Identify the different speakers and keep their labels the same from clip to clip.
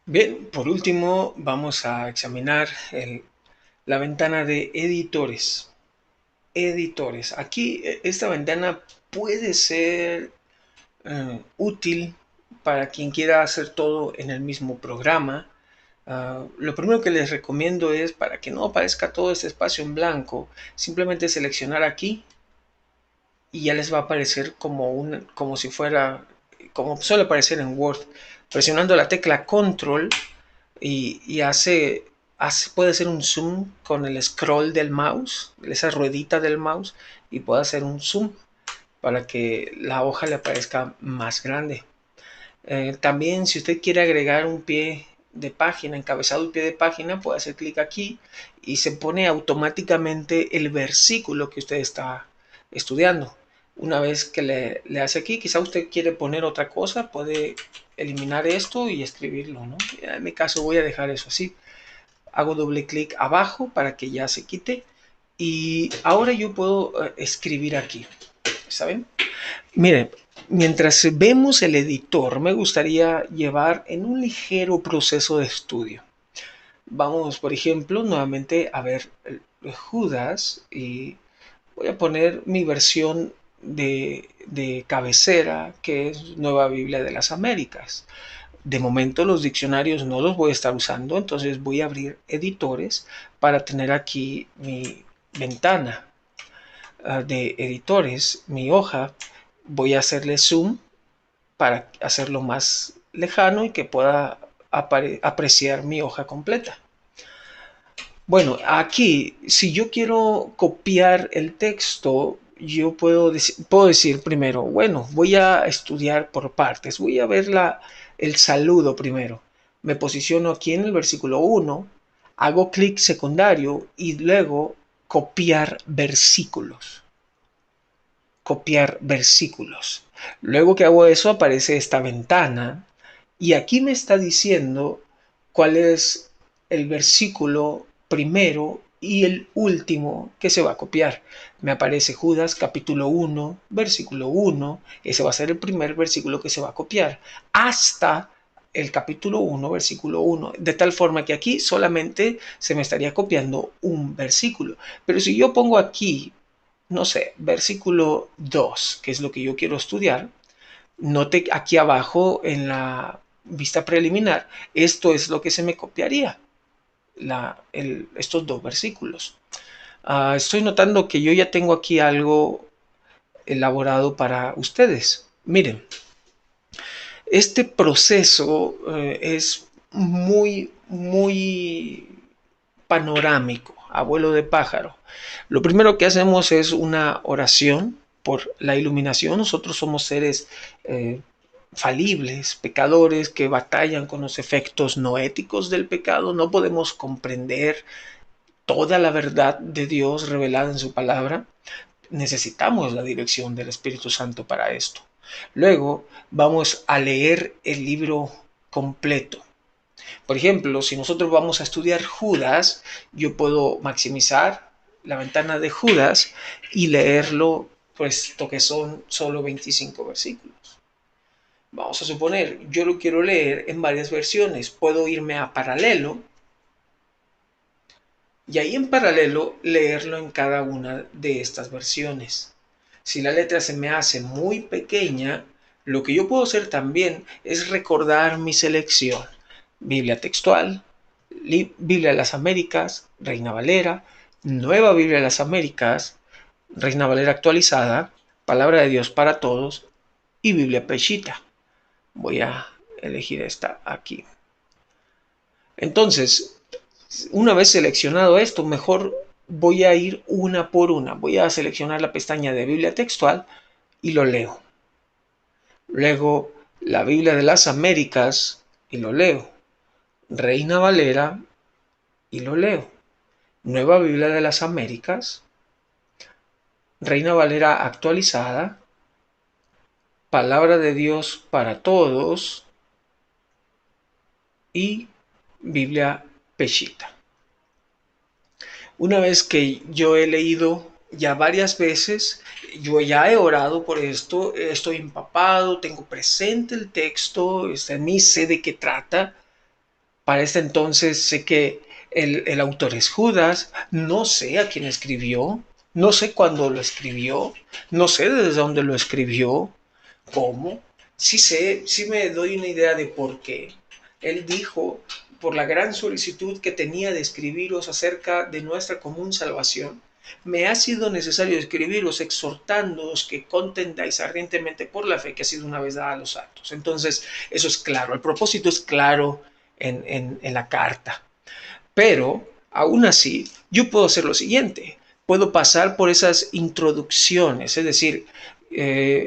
Speaker 1: Bien, por último vamos a examinar la ventana de editores. Editores. Aquí esta ventana puede ser útil para quien quiera hacer todo en el mismo programa. Lo primero que les recomiendo es, para que no aparezca todo este espacio en blanco, simplemente seleccionar aquí y ya les va a aparecer como si fuera, como suele aparecer en Word. Presionando la tecla Control y puede hacer un zoom con el scroll del mouse, esa ruedita del mouse, y puede hacer un zoom para que la hoja le aparezca más grande. También, si usted quiere agregar un pie de página, encabezado y pie de página, puede hacer clic aquí y se pone automáticamente el versículo que usted está estudiando. Una vez que le hace aquí, quizá usted quiere poner otra cosa, puede eliminar esto y escribirlo, ¿no? En mi caso voy a dejar eso así. Hago doble clic abajo para que ya se quite y ahora yo puedo escribir aquí. ¿Saben? Mire, mientras vemos el editor, me gustaría llevar en un ligero proceso de estudio. Vamos, por ejemplo, nuevamente a ver Judas y voy a poner mi versión de cabecera, que es Nueva Biblia de las Américas. De momento los diccionarios no los voy a estar usando, entonces voy a abrir editores para tener aquí mi ventana de editores, mi hoja. Voy a hacerle zoom para hacerlo más lejano y que pueda apreciar mi hoja completa. Bueno, aquí, si yo quiero copiar el texto, yo puedo decir primero, bueno, voy a estudiar por partes, voy a ver el saludo primero. Me posiciono aquí en el versículo 1, hago clic secundario y luego copiar versículos. Copiar versículos. Luego que hago eso aparece esta ventana y aquí me está diciendo cuál es el versículo primero y el último que se va a copiar. Me aparece Judas capítulo 1, versículo 1, ese va a ser el primer versículo que se va a copiar, hasta el capítulo 1, versículo 1, de tal forma que aquí solamente se me estaría copiando un versículo. Pero si yo pongo aquí, no sé, versículo 2, que es lo que yo quiero estudiar, note aquí abajo en la vista preliminar, esto es lo que se me copiaría, estos dos versículos. Estoy notando que yo ya tengo aquí algo elaborado para ustedes. Miren, este proceso es muy panorámico, abuelo de pájaro. Lo primero que hacemos es una oración por la iluminación. Nosotros somos seres falibles, pecadores que batallan con los efectos noéticos del pecado. No podemos comprender toda la verdad de Dios revelada en su palabra. Necesitamos la dirección del Espíritu Santo para esto. Luego vamos a leer el libro completo. Por ejemplo, si nosotros vamos a estudiar Judas, yo puedo maximizar la ventana de Judas y leerlo, puesto que son solo 25 versículos. Vamos a suponer, yo lo quiero leer en varias versiones. Puedo irme a paralelo y ahí en paralelo leerlo en cada una de estas versiones. Si la letra se me hace muy pequeña, lo que yo puedo hacer también es recordar mi selección. Biblia textual, Biblia de las Américas, Reina Valera, Nueva Biblia de las Américas, Reina Valera actualizada, Palabra de Dios para todos y Biblia Peshita. Voy a elegir esta aquí. Entonces, una vez seleccionado esto, mejor voy a ir una por una. Voy a seleccionar la pestaña de Biblia textual y lo leo. Luego la Biblia de las Américas y lo leo. Reina Valera y lo leo. Nueva Biblia de las Américas, Reina Valera actualizada, Palabra de Dios para todos y Biblia Peshita. Una vez que yo he leído ya varias veces, yo ya he orado por esto, estoy empapado, tengo presente el texto, está en mí, sé de qué trata. Para este entonces sé que el autor es Judas, no sé a quién escribió, no sé cuándo lo escribió, no sé desde dónde lo escribió, cómo. Sí sé, sí me doy una idea de por qué. Él dijo, por la gran solicitud que tenía de escribiros acerca de nuestra común salvación, me ha sido necesario escribiros exhortándoos que contendáis ardientemente por la fe que ha sido una vez dada a los santos. Entonces, eso es claro, el propósito es claro en la carta. Pero, aún así, yo puedo hacer lo siguiente. Puedo pasar por esas introducciones, es decir,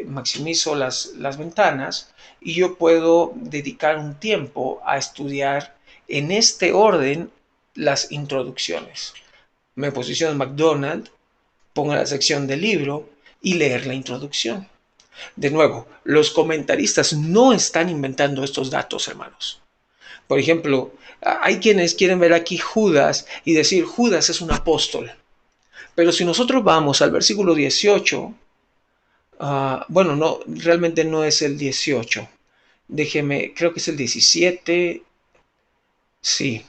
Speaker 1: maximizo las ventanas y yo puedo dedicar un tiempo a estudiar en este orden las introducciones. Me posiciono en McDonald's, pongo la sección del libro y leer la introducción. De nuevo, los comentaristas no están inventando estos datos, hermanos. Por ejemplo, hay quienes quieren ver aquí Judas y decir Judas es un apóstol. Pero si nosotros vamos al versículo 18, bueno, no, realmente no es el 18. Déjeme, creo que es el 17. Sí.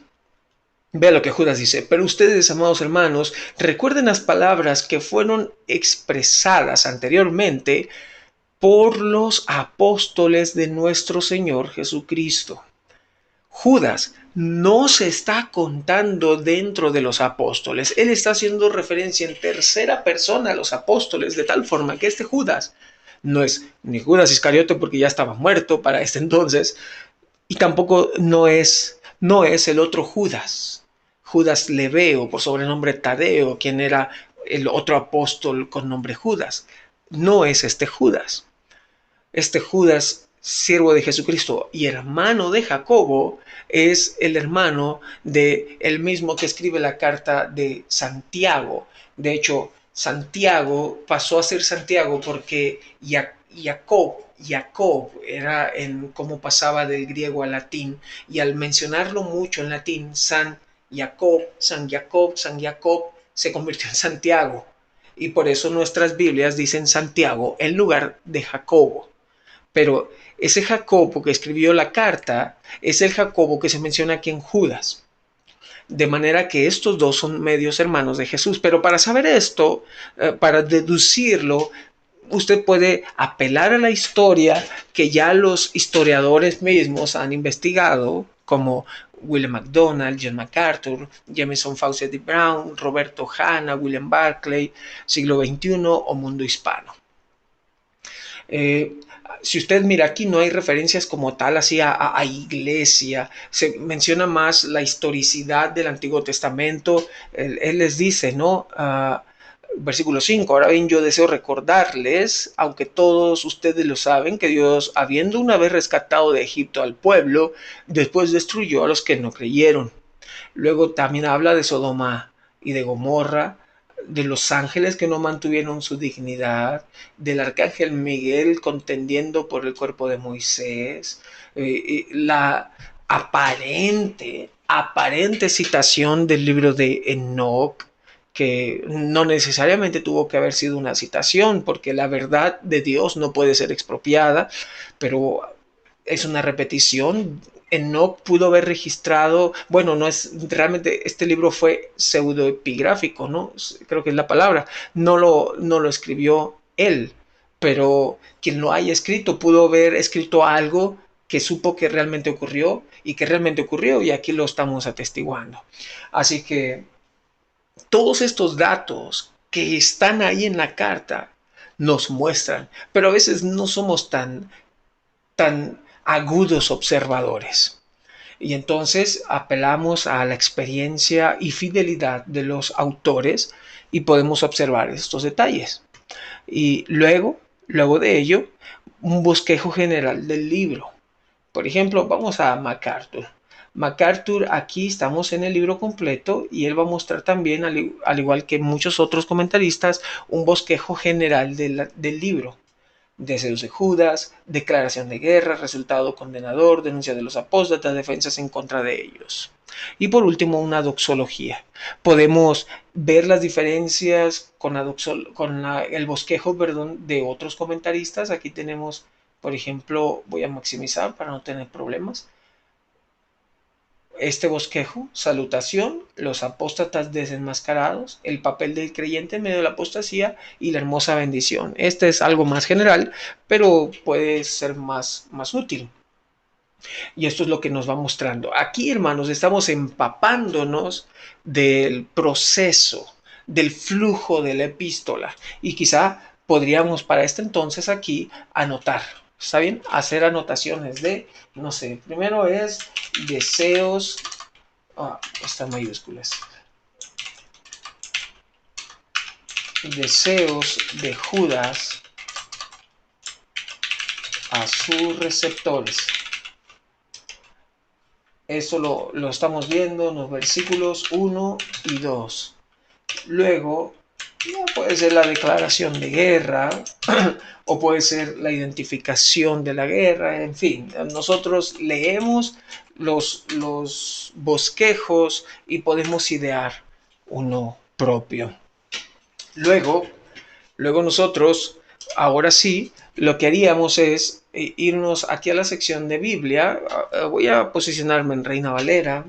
Speaker 1: Vea lo que Judas dice. Pero ustedes, amados hermanos, recuerden las palabras que fueron expresadas anteriormente por los apóstoles de nuestro Señor Jesucristo. Judas no se está contando dentro de los apóstoles. Él está haciendo referencia en tercera persona a los apóstoles, de tal forma que este Judas no es ni Judas Iscariote porque ya estaba muerto para este entonces, y tampoco no es el otro Judas, Judas Leveo, por sobrenombre Tadeo, quien era el otro apóstol con nombre Judas. No es este Judas. Este Judas, siervo de Jesucristo y hermano de Jacobo, es el hermano de el mismo que escribe la carta de Santiago. De hecho, Santiago pasó a ser Santiago porque Jacob era en cómo pasaba del griego al latín, y al mencionarlo mucho en latín, San Jacob, se convirtió en Santiago. Y por eso nuestras Biblias dicen Santiago en lugar de Jacobo. Pero ese Jacobo que escribió la carta es el Jacobo que se menciona aquí en Judas. De manera que estos dos son medios hermanos de Jesús. Pero para saber esto, para deducirlo, usted puede apelar a la historia que ya los historiadores mismos han investigado, como William MacDonald, John MacArthur, Jameson Fawcett Brown, Roberto Hanna, William Barclay, siglo XXI o mundo hispano. Eh, si usted mira aquí no hay referencias como tal así a iglesia, se menciona más la historicidad del Antiguo Testamento. Él les dice, ¿no? Versículo 5, ahora bien yo deseo recordarles, aunque todos ustedes lo saben, que Dios, habiendo una vez rescatado de Egipto al pueblo, después destruyó a los que no creyeron. Luego también habla de Sodoma y de Gomorra, de los ángeles que no mantuvieron su dignidad, del arcángel Miguel contendiendo por el cuerpo de Moisés, la aparente citación del libro de Enoch, que no necesariamente tuvo que haber sido una citación, porque la verdad de Dios no puede ser expropiada, pero es una repetición. Enoch pudo haber registrado, bueno, no es realmente, este libro fue pseudoepigráfico, ¿no? Creo que es la palabra. No lo escribió él, pero quien lo haya escrito pudo haber escrito algo que supo que realmente ocurrió y que realmente ocurrió, y aquí lo estamos atestiguando. Así que todos estos datos que están ahí en la carta nos muestran, pero a veces no somos tan agudos observadores. Y entonces apelamos a la experiencia y fidelidad de los autores y podemos observar estos detalles. Y luego de ello, un bosquejo general del libro. Por ejemplo, vamos a MacArthur. MacArthur, aquí estamos en el libro completo y él va a mostrar también, al igual que muchos otros comentaristas, un bosquejo general del libro. Deseos de Judas, declaración de guerra, resultado condenador, denuncia de los apóstatas, defensas en contra de ellos. Y por último, una doxología. Podemos ver las diferencias con el bosquejo, perdón, de otros comentaristas. Aquí tenemos, por ejemplo, voy a maximizar para no tener problemas. este bosquejo, salutación, los apóstatas desenmascarados, el papel del creyente en medio de la apostasía y la hermosa bendición. Este es algo más general, pero puede ser más útil. Y esto es lo que nos va mostrando. Aquí, hermanos, estamos empapándonos del proceso, del flujo de la epístola. Y quizá podríamos para este entonces aquí anotar. ¿Está bien? Hacer anotaciones de, no sé, primero es deseos, están mayúsculas. Deseos de Judas a sus receptores. Eso lo estamos viendo en los versículos 1 y 2. Luego, puede ser la declaración de guerra o puede ser la identificación de la guerra. En fin, nosotros leemos los bosquejos y podemos idear uno propio. Luego nosotros, ahora sí, lo que haríamos es irnos aquí a la sección de Biblia. Voy a posicionarme en Reina Valera.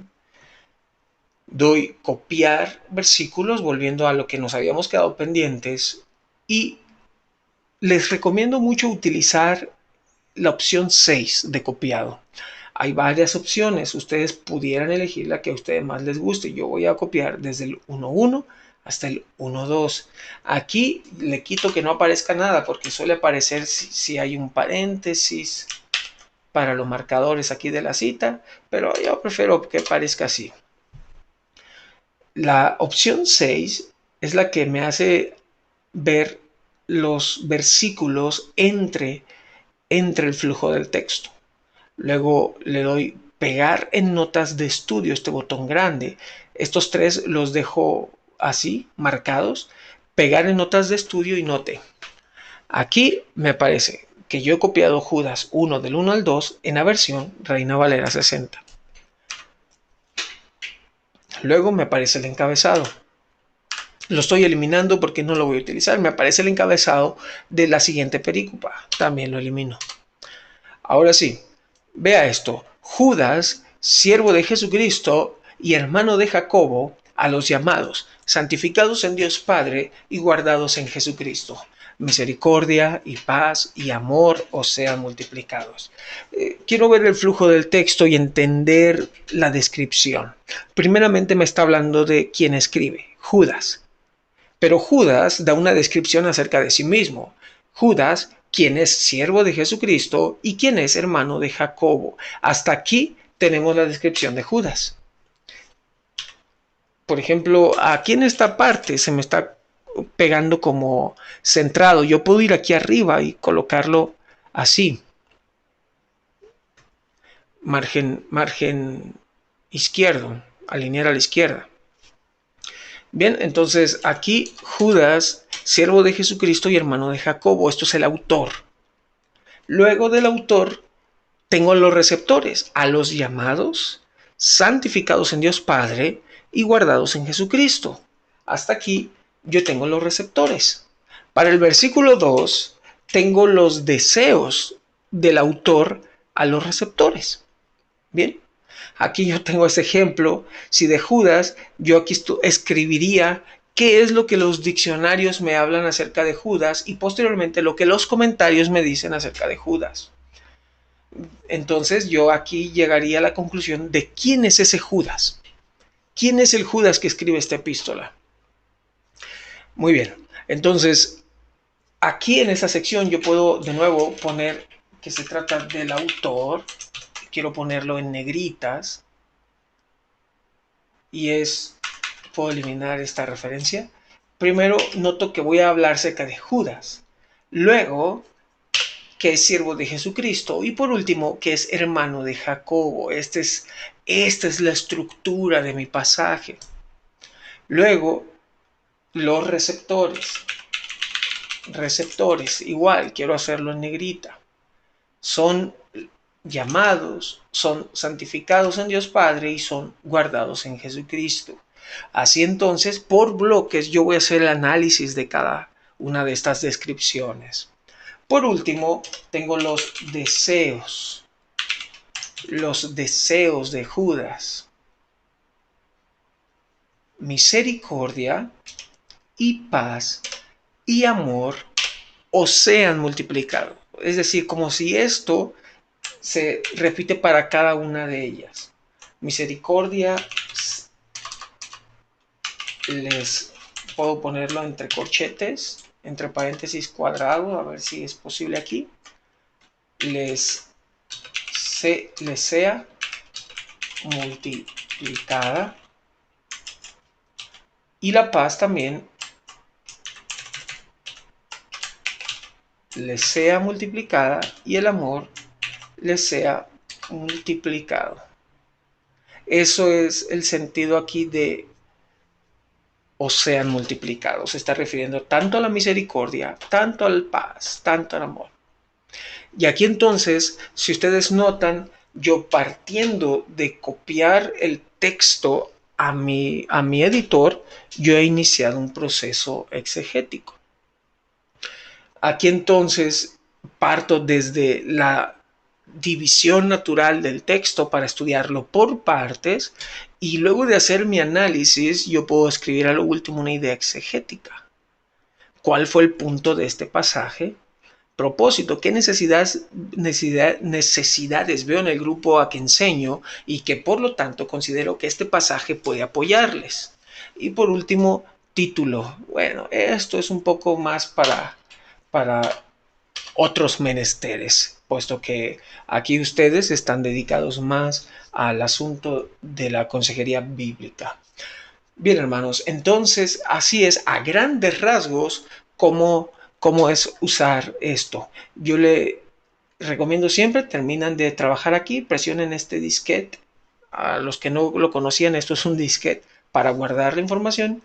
Speaker 1: Doy copiar versículos, volviendo a lo que nos habíamos quedado pendientes. Y les recomiendo mucho utilizar la opción 6 de copiado. Hay varias opciones, ustedes pudieran elegir la que a ustedes más les guste. Yo voy a copiar desde el 1.1 hasta el 1.2. Aquí le quito que no aparezca nada porque suele aparecer si hay un paréntesis para los marcadores aquí de la cita, pero yo prefiero que aparezca así. La opción 6 es la que me hace ver los versículos entre el flujo del texto. Luego le doy pegar en notas de estudio, este botón grande. Estos tres los dejo así, marcados. Pegar en notas de estudio y note. Aquí me parece que yo he copiado Judas 1 del 1 al 2 en la versión Reina Valera 60. Luego me aparece el encabezado. Lo estoy eliminando porque no lo voy a utilizar. Me aparece el encabezado de la siguiente perícopa. También lo elimino. Ahora sí, vea esto. Judas, siervo de Jesucristo y hermano de Jacobo, a los llamados, santificados en Dios Padre y guardados en Jesucristo. Misericordia y paz y amor os sean multiplicados. Quiero ver el flujo del texto y entender la descripción. Primeramente me está hablando de quién escribe, Judas. Pero Judas da una descripción acerca de sí mismo. Judas, quien es siervo de Jesucristo y quien es hermano de Jacobo. Hasta aquí tenemos la descripción de Judas. Por ejemplo, aquí en esta parte se me está pegando como centrado. Yo puedo ir aquí arriba y colocarlo así. Margen izquierdo, alinear a la izquierda. Bien, entonces aquí Judas, siervo de Jesucristo y hermano de Jacobo, esto es el autor. Luego del autor tengo los receptores, a los llamados, santificados en Dios Padre y guardados en Jesucristo. Hasta aquí yo tengo los receptores. Para el versículo 2 tengo los deseos del autor a los receptores. Bien, aquí yo tengo ese ejemplo. Si de Judas, yo aquí escribiría qué es lo que los diccionarios me hablan acerca de Judas y posteriormente lo que los comentarios me dicen acerca de Judas. Entonces yo aquí llegaría a la conclusión de quién es ese Judas. ¿Quién es el Judas que escribe esta epístola? Muy bien, entonces aquí en esta sección yo puedo de nuevo poner que se trata del autor. Quiero ponerlo en negritas. Y puedo eliminar esta referencia. Primero noto que voy a hablar acerca de Judas. Luego, que es siervo de Jesucristo. Y por último, que es hermano de Jacobo. Esta es la estructura de mi pasaje. Luego, los receptores. Receptores, igual, quiero hacerlo en negrita. Son llamados, son santificados en Dios Padre y son guardados en Jesucristo. Así entonces, por bloques, yo voy a hacer el análisis de cada una de estas descripciones. Por último, tengo los deseos de Judas. misericordia y paz y amor os sean multiplicados. Es decir, como si esto se repite para cada una de ellas. Misericordia, les puedo ponerlo entre corchetes, entre paréntesis cuadrado, a ver si es posible aquí. Les sea multiplicada. Y la paz también les sea multiplicada y el amor les sea multiplicado. Eso es el sentido aquí de o sean multiplicados. Se está refiriendo tanto a la misericordia, tanto al paz, tanto al amor. Y aquí entonces, si ustedes notan, yo partiendo de copiar el texto a mi editor, yo he iniciado un proceso exegético. Aquí entonces parto desde la división natural del texto para estudiarlo por partes y luego de hacer mi análisis yo puedo escribir a lo último una idea exegética. ¿Cuál fue el punto de este pasaje? Propósito, ¿qué necesidades veo en el grupo a que enseño y que por lo tanto considero que este pasaje puede apoyarles? Y por último, título. Bueno, esto es un poco más para otros menesteres, puesto que aquí ustedes están dedicados más al asunto de la consejería bíblica. Bien, hermanos, entonces así es a grandes rasgos cómo es usar esto. Yo le recomiendo siempre, terminan de trabajar aquí, presionen este disquete. A los que no lo conocían, esto es un disquete para guardar la información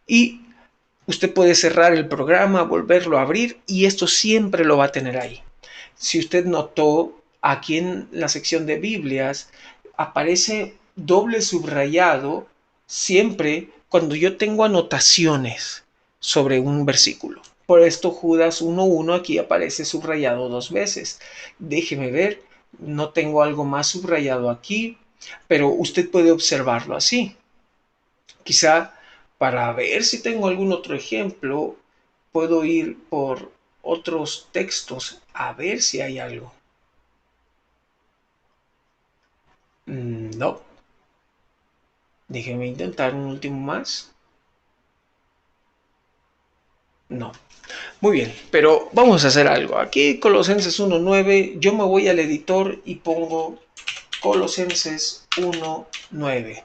Speaker 1: y usted puede cerrar el programa, volverlo a abrir y esto siempre lo va a tener ahí. Si usted notó, aquí en la sección de Biblias aparece doble subrayado siempre cuando yo tengo anotaciones sobre un versículo. Por esto Judas 1.1 aquí aparece subrayado 2 veces. Déjeme ver, no tengo algo más subrayado aquí, pero usted puede observarlo así. Quizá para ver si tengo algún otro ejemplo, puedo ir por otros textos a ver si hay algo. No. Déjeme intentar un último más. No. Muy bien, pero vamos a hacer algo. Aquí Colosenses 1.9, yo me voy al editor y pongo Colosenses 1.9.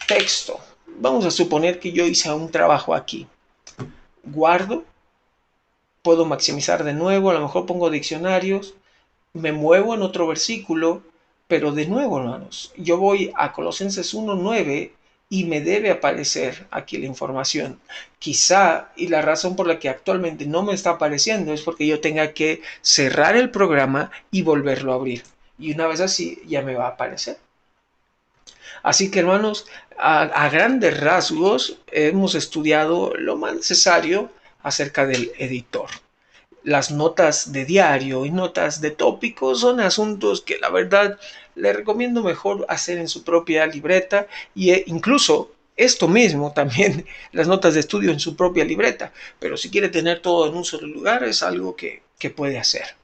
Speaker 1: Texto. Vamos a suponer que yo hice un trabajo aquí. Guardo. Puedo maximizar de nuevo, a lo mejor pongo diccionarios, me muevo en otro versículo, pero de nuevo, hermanos, yo voy a Colosenses 1.9 y me debe aparecer aquí la información. Quizá, y la razón por la que actualmente no me está apareciendo es porque yo tenga que cerrar el programa y volverlo a abrir. Y una vez así, ya me va a aparecer. Así que, hermanos, a grandes rasgos hemos estudiado lo más necesario acerca del editor. Las notas de diario y notas de tópicos son asuntos que la verdad le recomiendo mejor hacer en su propia libreta e incluso esto mismo también las notas de estudio en su propia libreta, pero si quiere tener todo en un solo lugar es algo que puede hacer.